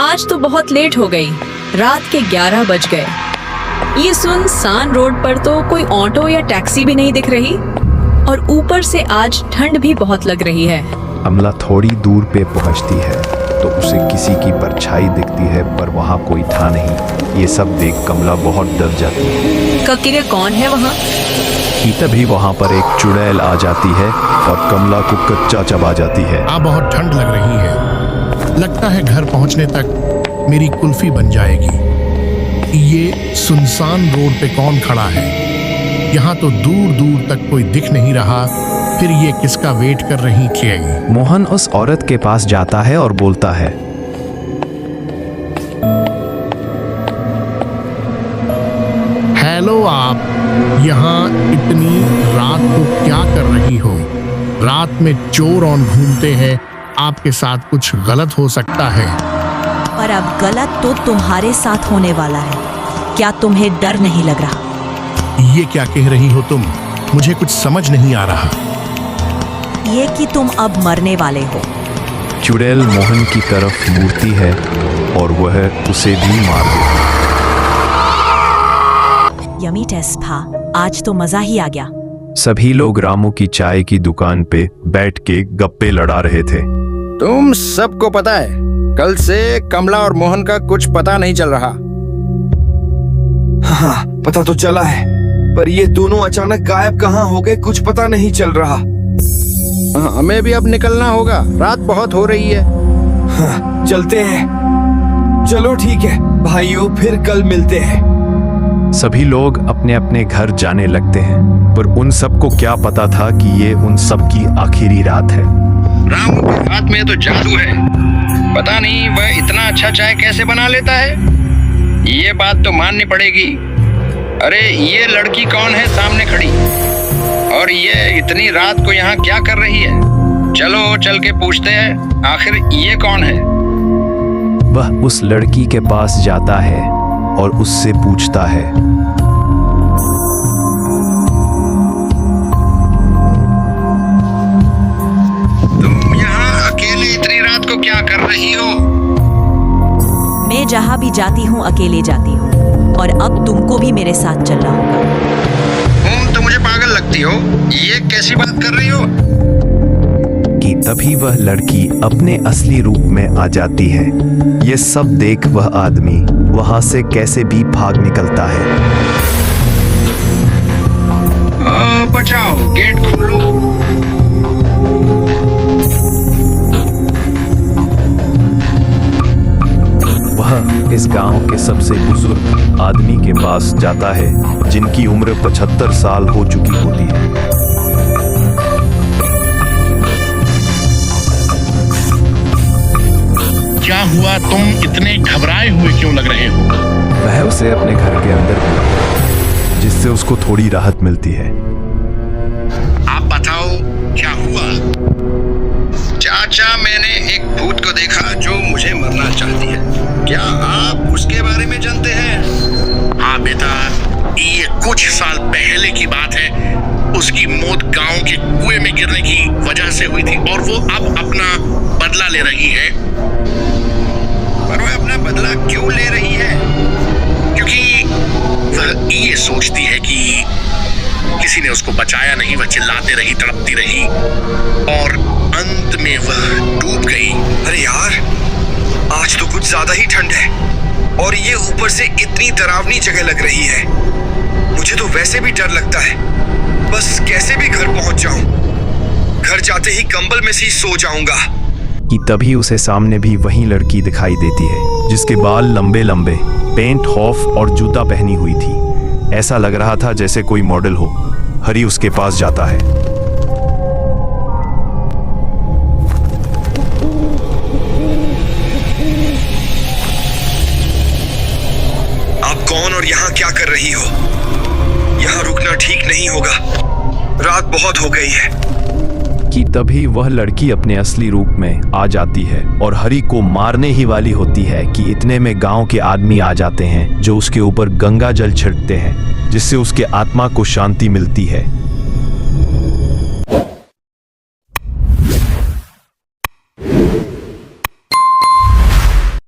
आज तो बहुत लेट हो गई। रात के 11 बज गए। ये सुनसान रोड पर तो कोई ऑटो या टैक्सी भी नहीं दिख रही और ऊपर से आज ठंड भी बहुत लग रही है। अमला थोड़ी दूर पे पहुंचती है तो उसे किसी की परछाई दिखती है, पर वहाँ कोई था नहीं। ये सब देख कमला बहुत डर जाती है। ककीरे कौन है वहाँ? कि तभी वहाँ पर एक चुड़ैल आ जाती है और कमला को कच्चा चबा जाती है। बहुत ठंड लग रही है। लगता है घर पहुंचने तक मेरी कुल्फी बन जाएगी। ये सुनसान रोड पे कौन खड़ा है? यहाँ तो दूर दूर तक कोई दिख नहीं रहा। फिर ये किसका वेट कर रही थी? मोहन उस औरत के पास जाता है और बोलता है, हेलो, आप यहाँ इतनी रात को क्या कर रही हो? रात में चोर और घूमते हैं, आपके साथ कुछ गलत हो सकता है। पर अब गलत तो तुम्हारे साथ होने वाला है। क्या तुम्हें डर नहीं लग रहा? ये क्या कह रही हो तुम? मुझे कुछ समझ नहीं आ रहा। ये कि तुम अब मरने वाले हो। चुड़ैल मोहन की तरफ मुड़ती है और वह उसे भी मार देती है। यमी टेस्ट था, आज तो मजा ही आ गया। सभी लोग रामू की चाय की दुकान पे बैठ के गप्पे लड़ा रहे थे। तुम सबको पता है, कल से कमला और मोहन का कुछ पता नहीं चल रहा। हाँ, पता तो चला है, पर ये दोनों अचानक गायब कहाँ हो गए, कुछ पता नहीं चल रहा। हमें भी अब निकलना होगा, रात बहुत हो रही है। हाँ, चलते हैं। चलो ठीक है भाइयों, फिर कल मिलते हैं। सभी लोग अपने अपने घर जाने लगते हैं, पर उन सबको क्या पता था कि ये उन सब की आखिरी रात है। रामू के हाथ में तो जादू है। पता नहीं वह इतना अच्छा चाय कैसे बना लेता है। ये बात तो माननी पड़ेगी। अरे ये लड़की कौन है सामने खड़ी, और ये इतनी रात को यहाँ क्या कर रही है? चलो चल के पूछते हैं, आखिर ये कौन है? वह उस लड़की के पास जाता है और उससे पूछता है, तुम यहाँ अकेले इतनी रात को क्या कर रही हो? मैं जहाँ भी जाती हूँ अकेले जाती हूँ, और अब तुमको भी मेरे साथ चलना होगा। तुम तो मुझे पागल लगती हो। ये कैसी बात कर रही हो? कि तभी वह लड़की अपने असली रूप में आ जाती है। ये सब देख वह आदमी वहां से कैसे भी भाग निकलता है। बचाओ, गेट खोलो। वह इस गांव के सबसे बुजुर्ग आदमी के पास जाता है, जिनकी उम्र 75 साल हो चुकी होती है। क्या हुआ? तुम इतने घबराए हुए क्यों लग रहे हो? वह उसे अपने घर के अंदर बुलाता है, जिससे उसको थोड़ी राहत मिलती है। आप बताओ क्या हुआ? चाचा, मैंने एक भूत को देखा जो मुझे मरना चाहती है। क्या आप उसके बारे में जानते हैं? हाँ बेटा, ये कुछ साल पहले की बात है। उसकी मौत गांव के कुएं में गिरने की वजह से हुई थी और वो अब अपना बदला ले रही है। पर वह अपना बदला क्यों ले रही है? क्योंकि वह ये सोचती है कि किसी ने उसको बचाया नहीं। वह चिल्लाती रही, तड़पती रही और अंत में वह डूब गई। अरे यार, आज तो कुछ ज्यादा ही ठंड है और ये ऊपर से इतनी डरावनी जगह लग रही है। मुझे तो वैसे भी डर लगता है। बस कैसे भी घर पहुंच जाऊं। घर जाते ही कंबल में से सो जाऊंगा। कि तभी उसे सामने भी वही लड़की दिखाई देती है, जिसके बाल लंबे लंबे, पेंट हॉफ और जूता पहनी हुई थी। ऐसा लग रहा था जैसे कोई मॉडल हो। हरी उसके पास जाता है। आप कौन और यहाँ क्या कर रही हो? यहाँ रुकना ठीक नहीं होगा, रात बहुत हो गई है। कि तभी वह लड़की अपने असली रूप में आ जाती है और हरी को मारने ही वाली होती है कि इतने में गांव के आदमी आ जाते हैं, जो उसके ऊपर गंगा जल छिड़कते हैं, जिससे उसके आत्मा को शांति मिलती है।